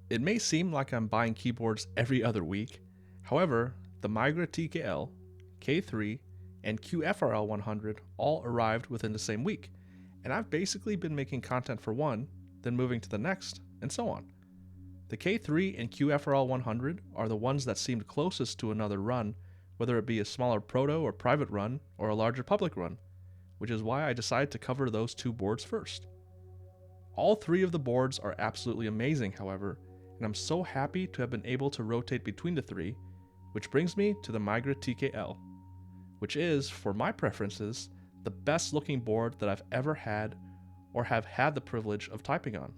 It may seem like I'm buying keyboards every other week. However, the Migra TKL, K3, and QFRL 100 all arrived within the same week, and I've basically been making content for one, then moving to the next, and so on. The K3 and QFRL 100 are the ones that seemed closest to another run, whether it be a smaller proto or private run or a larger public run, which is why I decided to cover those two boards first. All three of the boards are absolutely amazing, however, and I'm so happy to have been able to rotate between the three, which brings me to the Migra TKL, which is, for my preferences, the best looking board that I've ever had or have had the privilege of typing on.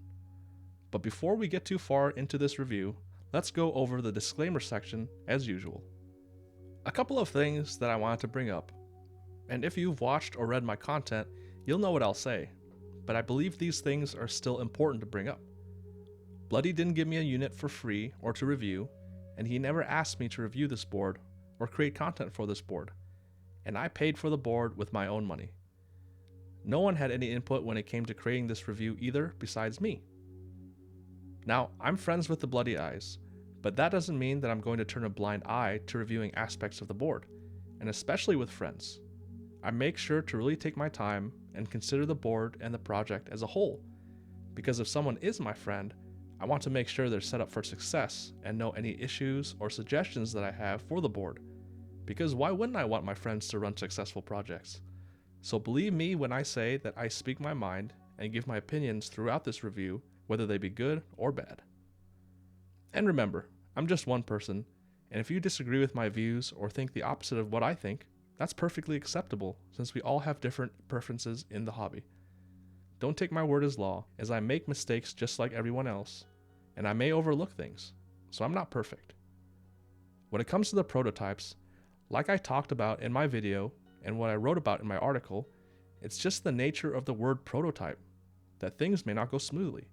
But before we get too far into this review, let's go over the disclaimer section as usual. A couple of things that I wanted to bring up, and if you've watched or read my content, you'll know what I'll say, but I believe these things are still important to bring up. Bloody didn't give me a unit for free or to review, and he never asked me to review this board or create content for this board, and I paid for the board with my own money. No one had any input when it came to creating this review either besides me. Now, I'm friends with the Thebloodyez, but that doesn't mean that I'm going to turn a blind eye to reviewing aspects of the board, and especially with friends. I make sure to really take my time and consider the board and the project as a whole, because if someone is my friend, I want to make sure they're set up for success and know any issues or suggestions that I have for the board, because why wouldn't I want my friends to run successful projects? So believe me when I say that I speak my mind and give my opinions throughout this review, whether they be good or bad. And remember, I'm just one person, and if you disagree with my views or think the opposite of what I think, that's perfectly acceptable since we all have different preferences in the hobby. Don't take my word as law, as I make mistakes just like everyone else, and I may overlook things, so I'm not perfect. When it comes to the prototypes, like I talked about in my video and what I wrote about in my article, it's just the nature of the word prototype that things may not go smoothly.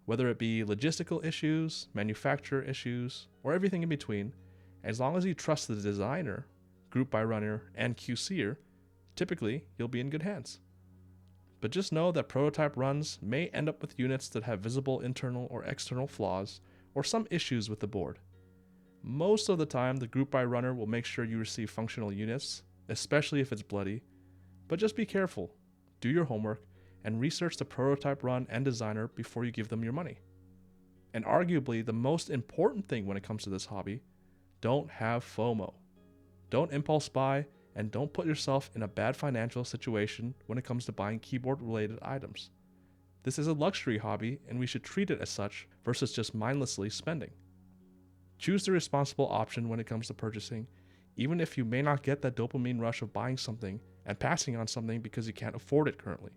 Whether it be logistical issues, manufacturer issues, or everything in between, as long as you trust the designer, group by runner, and QCer, typically you'll be in good hands. But just know that prototype runs may end up with units that have visible internal or external flaws, or some issues with the board. Most of the time, the group by runner will make sure you receive functional units, especially if it's bloody, but just be careful, do your homework, and research the prototype run and designer before you give them your money. And arguably the most important thing when it comes to this hobby, don't have FOMO. Don't impulse buy, and don't put yourself in a bad financial situation when it comes to buying keyboard related items. This is a luxury hobby and we should treat it as such versus just mindlessly spending. Choose the responsible option when it comes to purchasing, even if you may not get that dopamine rush of buying something and passing on something because you can't afford it currently.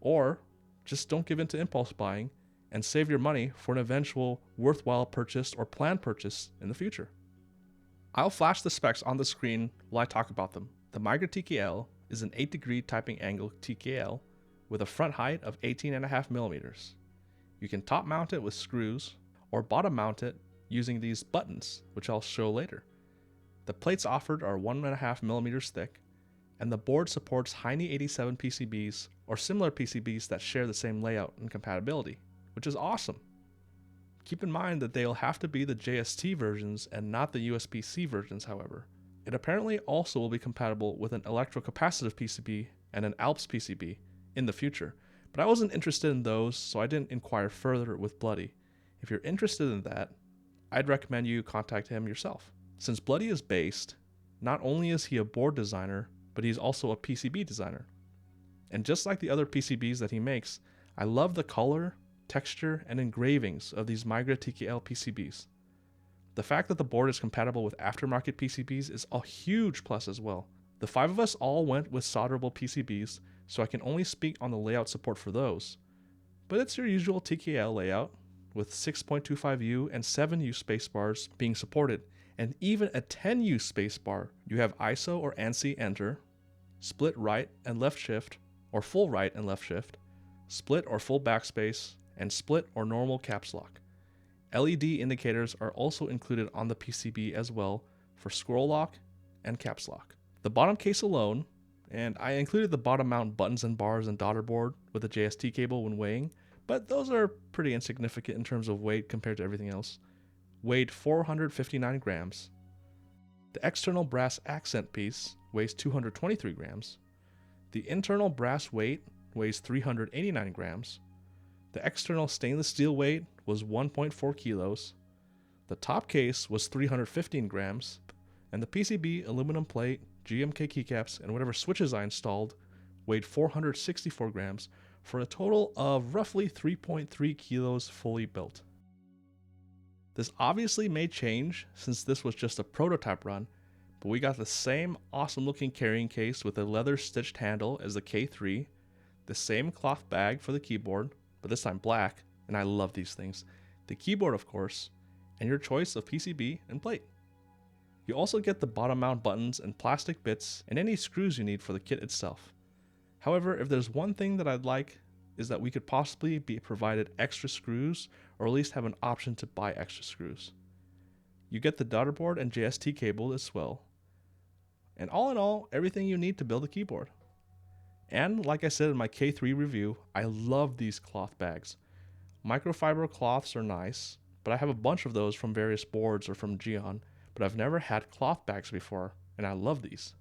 Or just don't give in to impulse buying and save your money for an eventual worthwhile purchase or planned purchase in the future. I'll flash the specs on the screen while I talk about them. The Migra TKL is an 8-degree typing angle TKL with a front height of 18.5 millimeters. You can top mount it with screws or bottom mount it using these buttons, which I'll show later. The plates offered are 1.5 millimeters thick, and the board supports Heine 87 PCBs or similar PCBs that share the same layout and compatibility, which is awesome. Keep in mind that they'll have to be the JST versions and not the USB-C versions, however. It apparently also will be compatible with an electrocapacitive PCB and an ALPS PCB in the future, but I wasn't interested in those, so I didn't inquire further with Bloody. If you're interested in that, I'd recommend you contact him yourself. Since Bloody is based, not only is he a board designer, but he's also a PCB designer. And just like the other PCBs that he makes, I love the color, texture, and engravings of these Migra TKL PCBs. The fact that the board is compatible with aftermarket PCBs is a huge plus as well. The 5 of us all went with solderable PCBs, so I can only speak on the layout support for those. But it's your usual TKL layout, with 6.25U and 7U spacebars being supported, and even a 10U spacebar. You have ISO or ANSI enter, split right and left shift, or full right and left shift, split or full backspace, and split or normal caps lock. LED indicators are also included on the PCB as well for scroll lock and caps lock. The bottom case alone, and I included the bottom mount buttons and bars and daughter board with a JST cable when weighing, but those are pretty insignificant in terms of weight compared to everything else. Weighed 459 grams. The external brass accent piece weighs 223 grams. The internal brass weight weighs 389 grams. The external stainless steel weight was 1.4 kilos. The top case was 315 grams. And the PCB, aluminum plate, GMK keycaps, and whatever switches I installed weighed 464 grams for a total of roughly 3.3 kilos fully built. This obviously may change since this was just a prototype run, but we got the same awesome looking carrying case with a leather stitched handle as the K3, the same cloth bag for the keyboard, but this time black, and I love these things, the keyboard of course, and your choice of PCB and plate. You also get the bottom mount buttons and plastic bits and any screws you need for the kit itself. However, if there's one thing that I'd like is that we could possibly be provided extra screws or at least have an option to buy extra screws. You get the daughter board and JST cable as well. And all in all, everything you need to build a keyboard. And like I said in my K3 review, I love these cloth bags. Microfiber cloths are nice, but I have a bunch of those from various boards or from Geon, but I've never had cloth bags before, and I love these.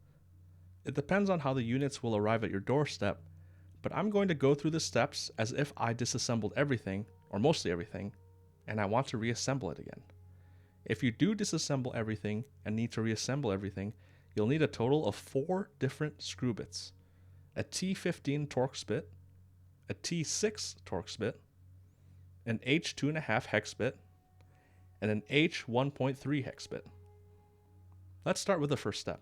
It depends on how the units will arrive at your doorstep, but I'm going to go through the steps as if I disassembled everything, or mostly everything, and I want to reassemble it again. If you do disassemble everything and need to reassemble everything, you'll need a total of 4 different screw bits. A T15 Torx bit, a T6 Torx bit, an H2.5 hex bit, and an H1.3 hex bit. Let's start with the first step.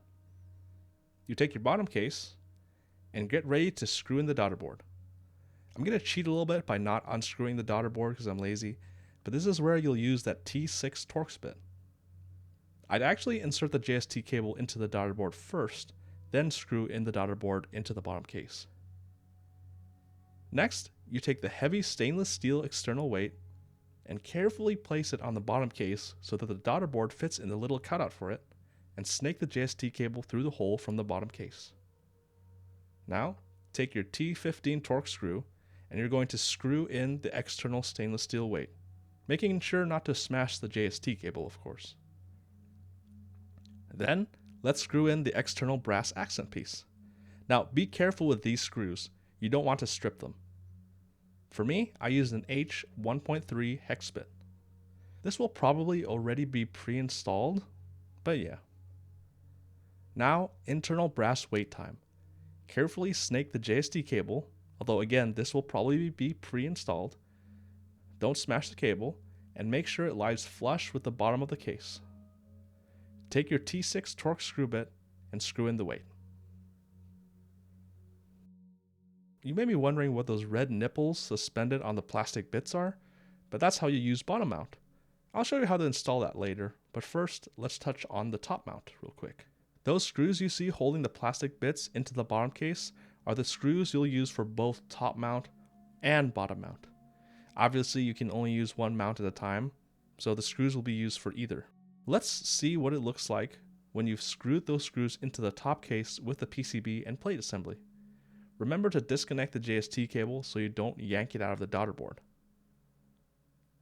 You take your bottom case and get ready to screw in the daughter board. I'm going to cheat a little bit by not unscrewing the daughter board because I'm lazy, but this is where you'll use that T6 Torx bit. I'd actually insert the JST cable into the daughter board first, then screw in the daughter board into the bottom case. Next, you take the heavy stainless steel external weight and carefully place it on the bottom case so that the daughter board fits in the little cutout for it, and snake the JST cable through the hole from the bottom case. Now, take your T15 Torx screw and you're going to screw in the external stainless steel weight, making sure not to smash the JST cable, of course. Then, let's screw in the external brass accent piece. Now, be careful with these screws. You don't want to strip them. For me, I used an H1.3 hex bit. This will probably already be pre-installed, but yeah. Now, internal brass wait time. Carefully snake the JST cable, although again, this will probably be pre-installed. Don't smash the cable, and make sure it lies flush with the bottom of the case. Take your T6 Torx screw bit and screw in the weight. You may be wondering what those red nipples suspended on the plastic bits are, but that's how you use bottom mount. I'll show you how to install that later, but first, let's touch on the top mount real quick. Those screws you see holding the plastic bits into the bottom case are the screws you'll use for both top mount and bottom mount. Obviously, you can only use one mount at a time, so the screws will be used for either. Let's see what it looks like when you've screwed those screws into the top case with the PCB and plate assembly. Remember to disconnect the JST cable so you don't yank it out of the daughter board.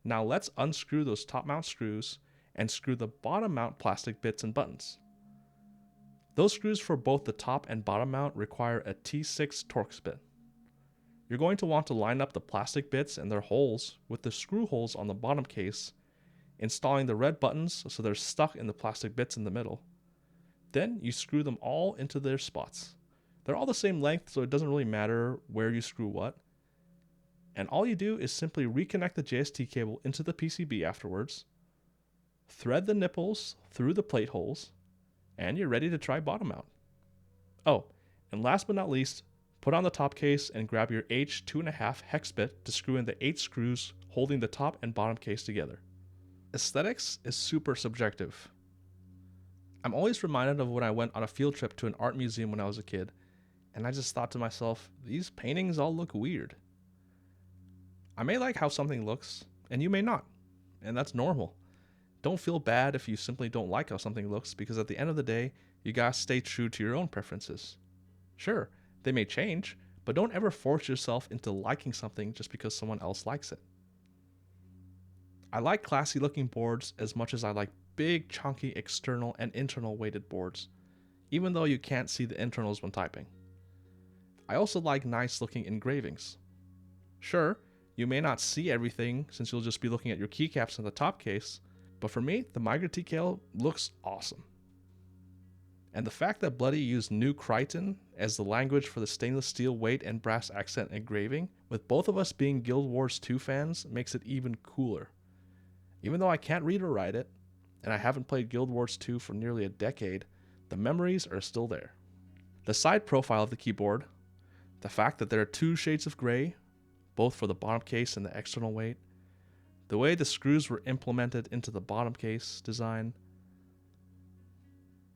Now let's unscrew those top mount screws and screw the bottom mount plastic bits and buttons. Those screws for both the top and bottom mount require a T6 Torx bit. You're going to want to line up the plastic bits and their holes with the screw holes on the bottom case, installing the red buttons so they're stuck in the plastic bits in the middle. Then you screw them all into their spots. They're all the same length, so it doesn't really matter where you screw what. And all you do is simply reconnect the JST cable into the PCB afterwards, thread the nipples through the plate holes, and you're ready to try bottom mount. Oh, and last but not least, put on the top case and grab your H2.5 hex bit to screw in the 8 screws holding the top and bottom case together. Aesthetics is super subjective. I'm always reminded of when I went on a field trip to an art museum when I was a kid, and I just thought to myself, these paintings all look weird. I may like how something looks, and you may not, and that's normal. Don't feel bad if you simply don't like how something looks, because at the end of the day, you gotta stay true to your own preferences. Sure, they may change, but don't ever force yourself into liking something just because someone else likes it. I like classy looking boards as much as I like big, chunky external and internal weighted boards, even though you can't see the internals when typing. I also like nice looking engravings. Sure, you may not see everything since you'll just be looking at your keycaps in the top case, but for me, the Migra TKL looks awesome. And the fact that Bloody used New Crichton as the language for the stainless steel weight and brass accent engraving, with both of us being Guild Wars 2 fans, makes it even cooler. Even though I can't read or write it, and I haven't played Guild Wars 2 for nearly a decade, the memories are still there. The side profile of the keyboard, the fact that there are 2 shades of gray, both for the bottom case and the external weight, the way the screws were implemented into the bottom case design,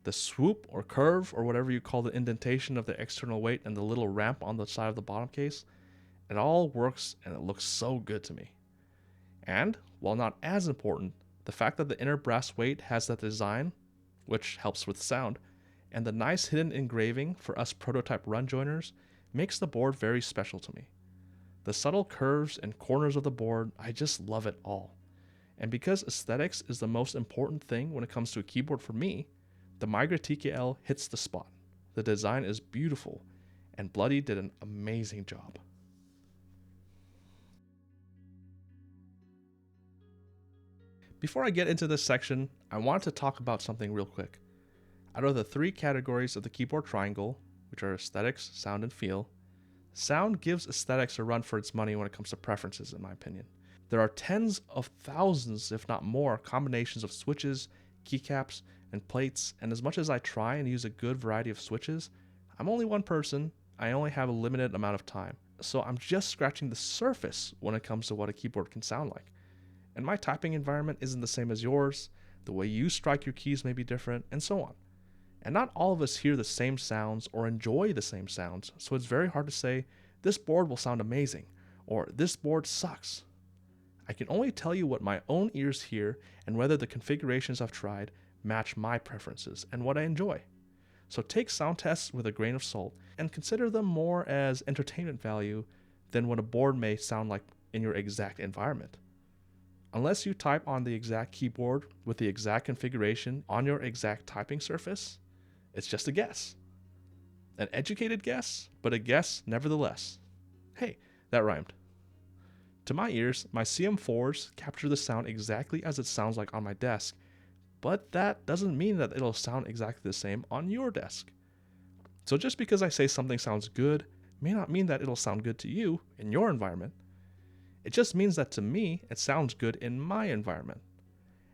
the swoop or curve or whatever you call the indentation of the external weight and the little ramp on the side of the bottom case, it all works and it looks so good to me. And, while not as important, the fact that the inner brass weight has that design, which helps with sound, and the nice hidden engraving for us prototype run joiners makes the board very special to me. The subtle curves and corners of the board, I just love it all. And because aesthetics is the most important thing when it comes to a keyboard for me, the Migra TKL hits the spot. The design is beautiful, and Bloody did an amazing job. Before I get into this section, I wanted to talk about something real quick. Out of the 3 categories of the keyboard triangle, which are aesthetics, sound, and feel, sound gives aesthetics a run for its money when it comes to preferences, in my opinion. There are tens of thousands, if not more, combinations of switches, keycaps, and plates, and as much as I try and use a good variety of switches, I'm only one person, I only have a limited amount of time, so I'm just scratching the surface when it comes to what a keyboard can sound like. And my typing environment isn't the same as yours, the way you strike your keys may be different, and so on. And not all of us hear the same sounds or enjoy the same sounds, so it's very hard to say, this board will sound amazing, or this board sucks. I can only tell you what my own ears hear and whether the configurations I've tried match my preferences and what I enjoy. So take sound tests with a grain of salt and consider them more as entertainment value than what a board may sound like in your exact environment. Unless you type on the exact keyboard with the exact configuration on your exact typing surface, it's just a guess. An educated guess, but a guess nevertheless. Hey, that rhymed. To my ears, my CM4s capture the sound exactly as it sounds like on my desk, but that doesn't mean that it'll sound exactly the same on your desk. So just because I say something sounds good may not mean that it'll sound good to you in your environment. It just means that to me, it sounds good in my environment.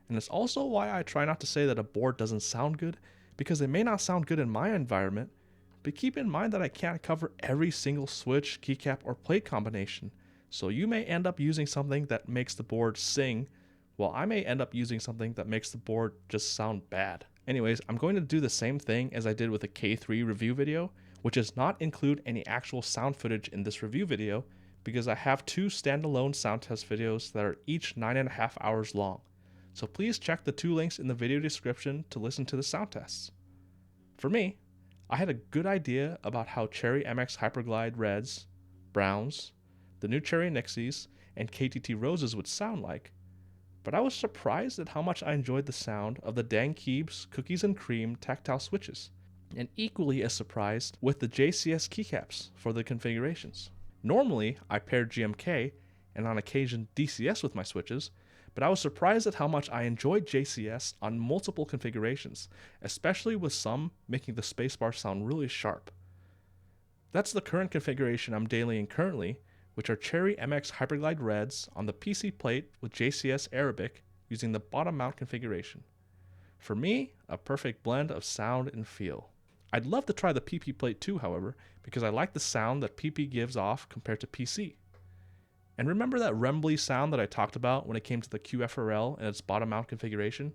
And it's also why I try not to say that a board doesn't sound good, because it may not sound good in my environment, but keep in mind that I can't cover every single switch, keycap, or plate combination, so you may end up using something that makes the board sing, while I may end up using something that makes the board just sound bad. Anyways, I'm going to do the same thing as I did with the K3 review video, which is not include any actual sound footage in this review video, because I have 2 standalone sound test videos that are each 9.5 hours long. So please check the 2 links in the video description to listen to the sound tests. For me, I had a good idea about how Cherry MX Hyperglide Reds, Browns, the new Cherry Nixies, and KTT Roses would sound like, but I was surprised at how much I enjoyed the sound of the Dan Keebs Cookies and Cream tactile switches, and equally as surprised with the JCS keycaps for the configurations. Normally, I paired GMK and on occasion DCS with my switches, but I was surprised at how much I enjoyed JCS on multiple configurations, especially with some making the spacebar sound really sharp. That's the current configuration I'm dailying currently, which are Cherry MX Hyperglide Reds on the PC plate with JCS Arabic using the bottom mount configuration. For me, a perfect blend of sound and feel. I'd love to try the PP plate too, however, because I like the sound that PP gives off compared to PC. And remember that rumbly sound that I talked about when it came to the QFRL and its bottom mount configuration?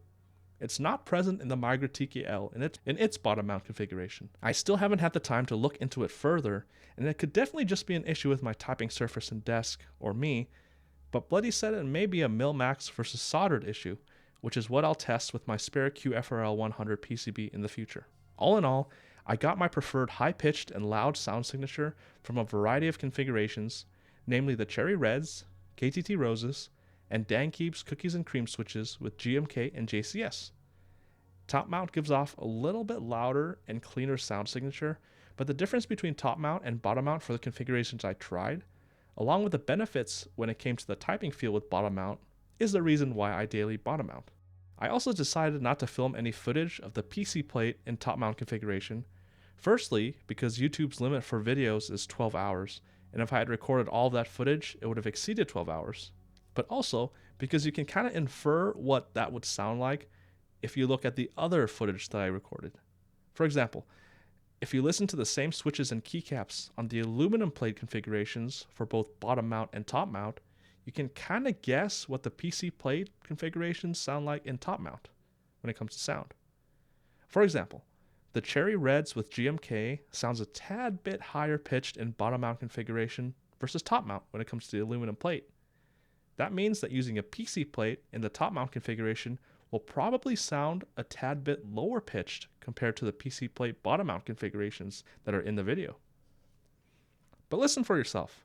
It's not present in the Migra TKL in its bottom mount configuration. I still haven't had the time to look into it further, and it could definitely just be an issue with my typing surface and desk, or me, but Bloody said it may be a Mil-Max versus soldered issue, which is what I'll test with my spare QFRL 100 PCB in the future. All in all, I got my preferred high-pitched and loud sound signature from a variety of configurations, namely the Cherry Reds, KTT Roses, and Dan Keep's Cookies and Cream switches with GMK and JCS. Top mount gives off a little bit louder and cleaner sound signature, but the difference between top mount and bottom mount for the configurations I tried, along with the benefits when it came to the typing feel with bottom mount, is the reason why I daily bottom mount. I also decided not to film any footage of the PC plate in top mount configuration. Firstly, because YouTube's limit for videos is 12 hours, and if I had recorded all of that footage, it would have exceeded 12 hours. But also, because you can kind of infer what that would sound like if you look at the other footage that I recorded. For example, if you listen to the same switches and keycaps on the aluminum plate configurations for both bottom mount and top mount, you can kind of guess what the PC plate configurations sound like in top mount when it comes to sound. For example, the Cherry Reds with GMK sounds a tad bit higher pitched in bottom mount configuration versus top mount when it comes to the aluminum plate. That means that using a PC plate in the top mount configuration will probably sound a tad bit lower pitched compared to the PC plate bottom mount configurations that are in the video. But listen for yourself.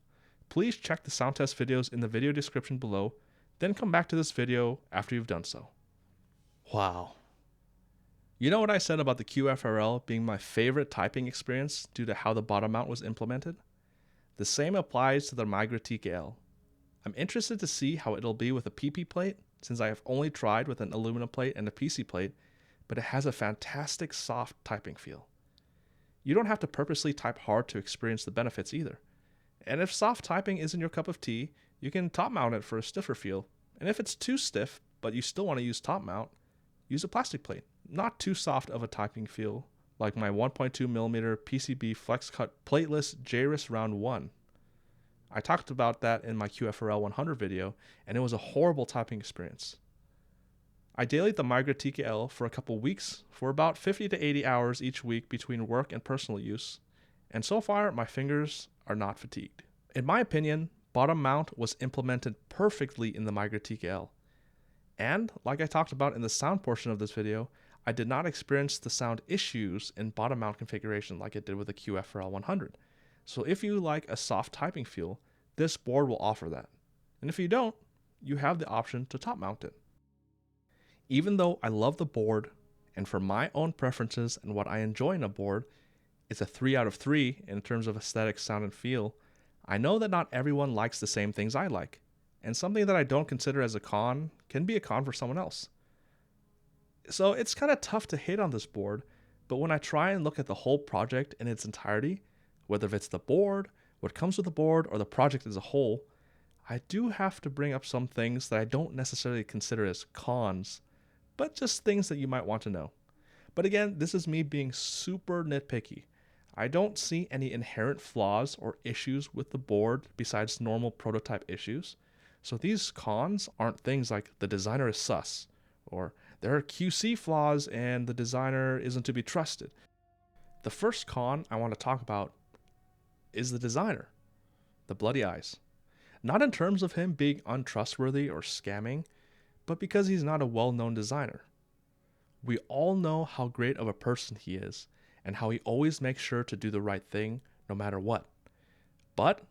Please check the sound test videos in the video description below, then come back to this video after you've done so. Wow. You know what I said about the QFRL being my favorite typing experience due to how the bottom mount was implemented? The same applies to the Migra TKL. I'm interested to see how it'll be with a PP plate, since I have only tried with an aluminum plate and a PC plate, but it has a fantastic soft typing feel. You don't have to purposely type hard to experience the benefits either. And if soft typing isn't your cup of tea, you can top mount it for a stiffer feel. And if it's too stiff, but you still want to use top mount, use a plastic plate. Not too soft of a typing feel, like my 1.2mm PCB flex cut plateless JRIS Round 1. I talked about that in my QFRL 100 video, and it was a horrible typing experience. I dailied the Migra TKL for a couple weeks for about 50 to 80 hours each week between work and personal use, and so far my fingers are not fatigued. In my opinion, bottom mount was implemented perfectly in the Migra TKL. And, like I talked about in the sound portion of this video, I did not experience the sound issues in bottom mount configuration like it did with the QFRL 100. So if you like a soft typing feel, this board will offer that. And if you don't, you have the option to top mount it. Even though I love the board, and for my own preferences and what I enjoy in a board, it's a 3 out of 3 in terms of aesthetic, sound, and feel, I know that not everyone likes the same things I like, and something that I don't consider as a con can be a con for someone else. So it's kind of tough to hate on this board, but when I try and look at the whole project in its entirety, whether it's the board, what comes with the board, or the project as a whole, I do have to bring up some things that I don't necessarily consider as cons, but just things that you might want to know. But again, this is me being super nitpicky. I don't see any inherent flaws or issues with the board besides normal prototype issues. So these cons aren't things like the designer is sus, or there are QC flaws and the designer isn't to be trusted. The first con I want to talk about is the designer, Thebloodyez. Not in terms of him being untrustworthy or scamming, but because he's not a well-known designer. We all know how great of a person he is, and how he always makes sure to do the right thing no matter what. But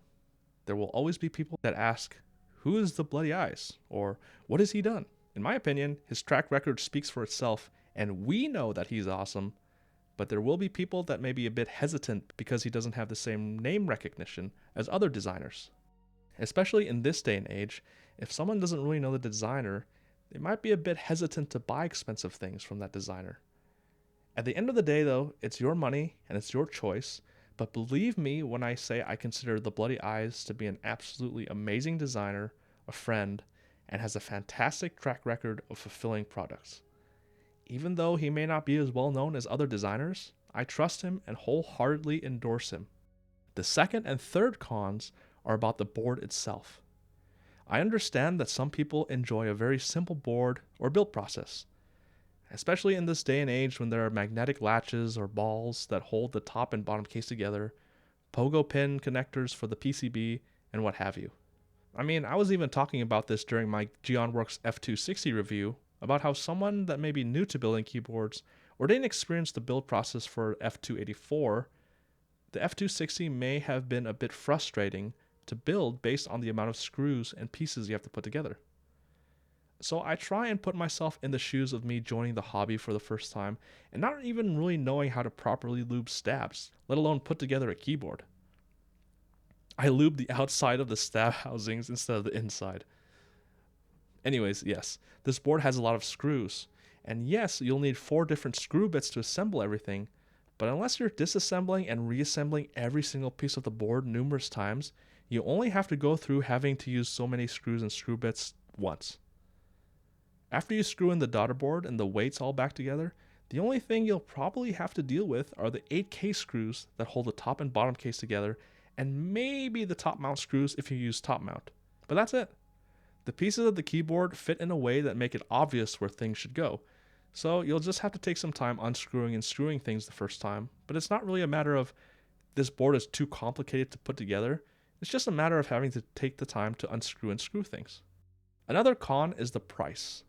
there will always be people that ask, who is Thebloodyez? Or what has he done? In my opinion, his track record speaks for itself, and we know that he's awesome, but there will be people that may be a bit hesitant because he doesn't have the same name recognition as other designers. Especially in this day and age, if someone doesn't really know the designer, they might be a bit hesitant to buy expensive things from that designer. At the end of the day though, it's your money and it's your choice, but believe me when I say I consider Thebloodyez to be an absolutely amazing designer, a friend, and has a fantastic track record of fulfilling products. Even though he may not be as well known as other designers, I trust him and wholeheartedly endorse him. The second and third cons are about the board itself. I understand that some people enjoy a very simple board or build process, especially in this day and age when there are magnetic latches or balls that hold the top and bottom case together, pogo pin connectors for the PCB, and what have you. I mean, I was even talking about this during my GeonWorks F260 review about how someone that may be new to building keyboards or didn't experience the build process for F284, the F260 may have been a bit frustrating to build based on the amount of screws and pieces you have to put together. So I try and put myself in the shoes of me joining the hobby for the first time and not even really knowing how to properly lube stabs, let alone put together a keyboard. I lube the outside of the stab housings instead of the inside. Anyways, yes, this board has a lot of screws, and yes, you'll need 4 different screw bits to assemble everything, but unless you're disassembling and reassembling every single piece of the board numerous times, you only have to go through having to use so many screws and screw bits once. After you screw in the daughter board and the weights all back together, the only thing you'll probably have to deal with are the 8 case screws that hold the top and bottom case together, and maybe the top mount screws if you use top mount. But that's it. The pieces of the keyboard fit in a way that make it obvious where things should go, so you'll just have to take some time unscrewing and screwing things the first time, but it's not really a matter of this board is too complicated to put together, it's just a matter of having to take the time to unscrew and screw things. Another con is the price.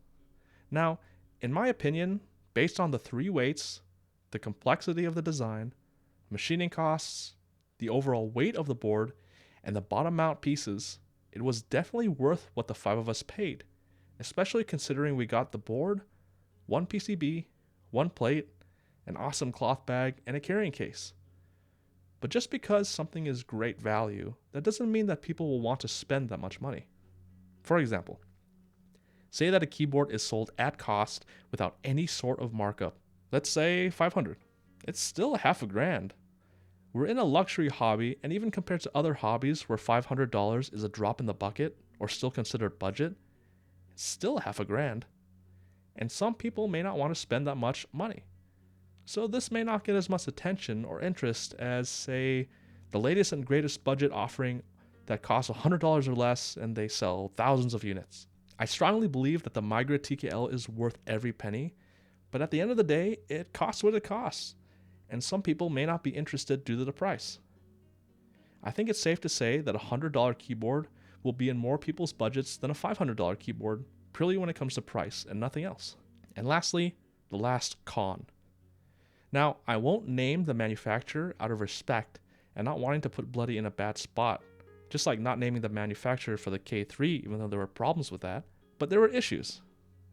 Now, in my opinion, based on the 3 weights, the complexity of the design, machining costs, the overall weight of the board, and the bottom mount pieces, it was definitely worth what the 5 of us paid, especially considering we got the board, 1 PCB, 1 plate, an awesome cloth bag, and a carrying case. But just because something is great value, that doesn't mean that people will want to spend that much money. For example, say that a keyboard is sold at cost without any sort of markup. Let's say $500. It's still $1,000. We're in a luxury hobby, and even compared to other hobbies where $500 is a drop in the bucket or still considered budget, it's still $1,000. And some people may not want to spend that much money. So this may not get as much attention or interest as, say, the latest and greatest budget offering that costs $100 or less and they sell thousands of units. I strongly believe that the Migra TKL is worth every penny, but at the end of the day, it costs what it costs, and some people may not be interested due to the price. I think it's safe to say that a $100 keyboard will be in more people's budgets than a $500 keyboard, purely when it comes to price and nothing else. And lastly, the last con. Now, I won't name the manufacturer out of respect and not wanting to put Bloody in a bad spot, just like not naming the manufacturer for the K3 even though there were problems with that, but there were issues.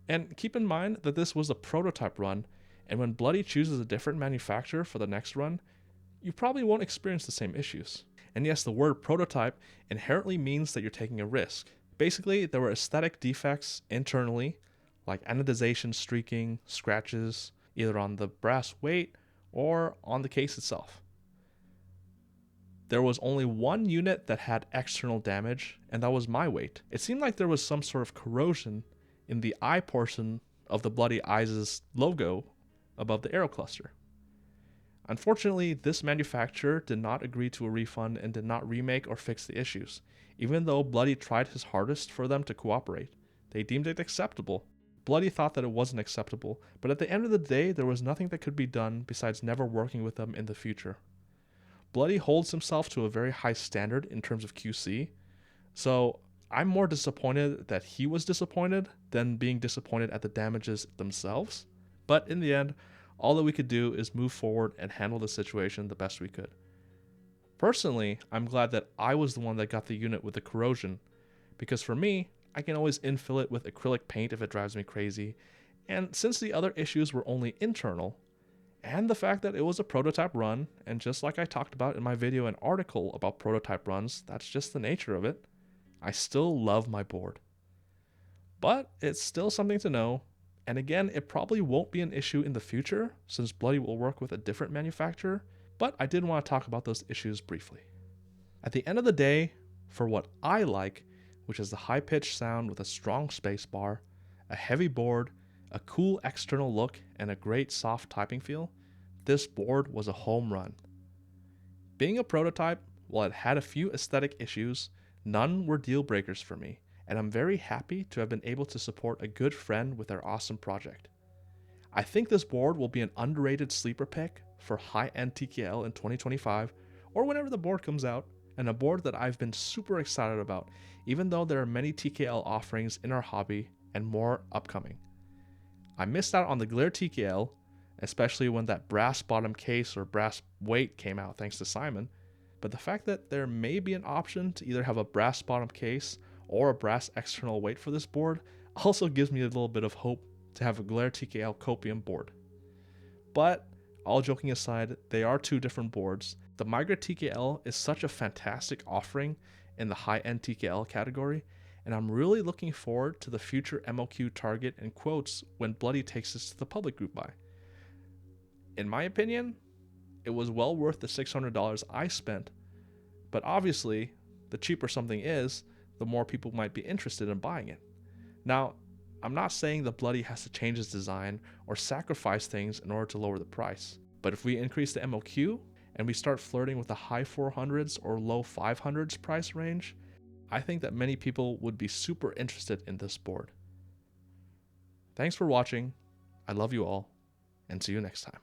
And keep in mind that this was a prototype run, and when Bloody chooses a different manufacturer for the next run, you probably won't experience the same issues. And yes, the word prototype inherently means that you're taking a risk. Basically, there were aesthetic defects internally, like anodization, streaking, scratches, either on the brass weight or on the case itself. There was only 1 unit that had external damage, and that was my weight. It seemed like there was some sort of corrosion in the eye portion of the Thebloodyez logo above the arrow cluster. Unfortunately, this manufacturer did not agree to a refund and did not remake or fix the issues, even though Bloody tried his hardest for them to cooperate. They deemed it acceptable. Bloody thought that it wasn't acceptable, but at the end of the day, there was nothing that could be done besides never working with them in the future. Bloody holds himself to a very high standard in terms of QC, so I'm more disappointed that he was disappointed than being disappointed at the damages themselves. But in the end, all that we could do is move forward and handle the situation the best we could. Personally, I'm glad that I was the one that got the unit with the corrosion, because for me, I can always infill it with acrylic paint if it drives me crazy, and since the other issues were only internal, and the fact that it was a prototype run, and just like I talked about in my video and article about prototype runs, that's just the nature of it, I still love my board. But it's still something to know, and again, it probably won't be an issue in the future, since Bloody will work with a different manufacturer, but I did want to talk about those issues briefly. At the end of the day, for what I like, which is the high-pitched sound with a strong spacebar, a heavy board, a cool external look, and a great soft typing feel, this board was a home run. Being a prototype, while it had a few aesthetic issues, none were deal breakers for me, and I'm very happy to have been able to support a good friend with their awesome project. I think this board will be an underrated sleeper pick for high-end TKL in 2025, or whenever the board comes out, and a board that I've been super excited about, even though there are many TKL offerings in our hobby and more upcoming. I missed out on the Glare TKL, especially when that brass bottom case or brass weight came out thanks to Simon. But the fact that there may be an option to either have a brass bottom case or a brass external weight for this board also gives me a little bit of hope to have a Glare TKL Copium board. But all joking aside, they are two different boards. The Migra TKL is such a fantastic offering in the high-end TKL category, and I'm really looking forward to the future MOQ target and quotes when Bloody takes this to the public group buy. In my opinion, it was well worth the $600 I spent, but obviously, the cheaper something is, the more people might be interested in buying it. Now, I'm not saying that Bloody has to change its design or sacrifice things in order to lower the price, but if we increase the MOQ and we start flirting with the high 400s or low 500s price range, I think that many people would be super interested in this board. Thanks for watching. I love you all, and see you next time.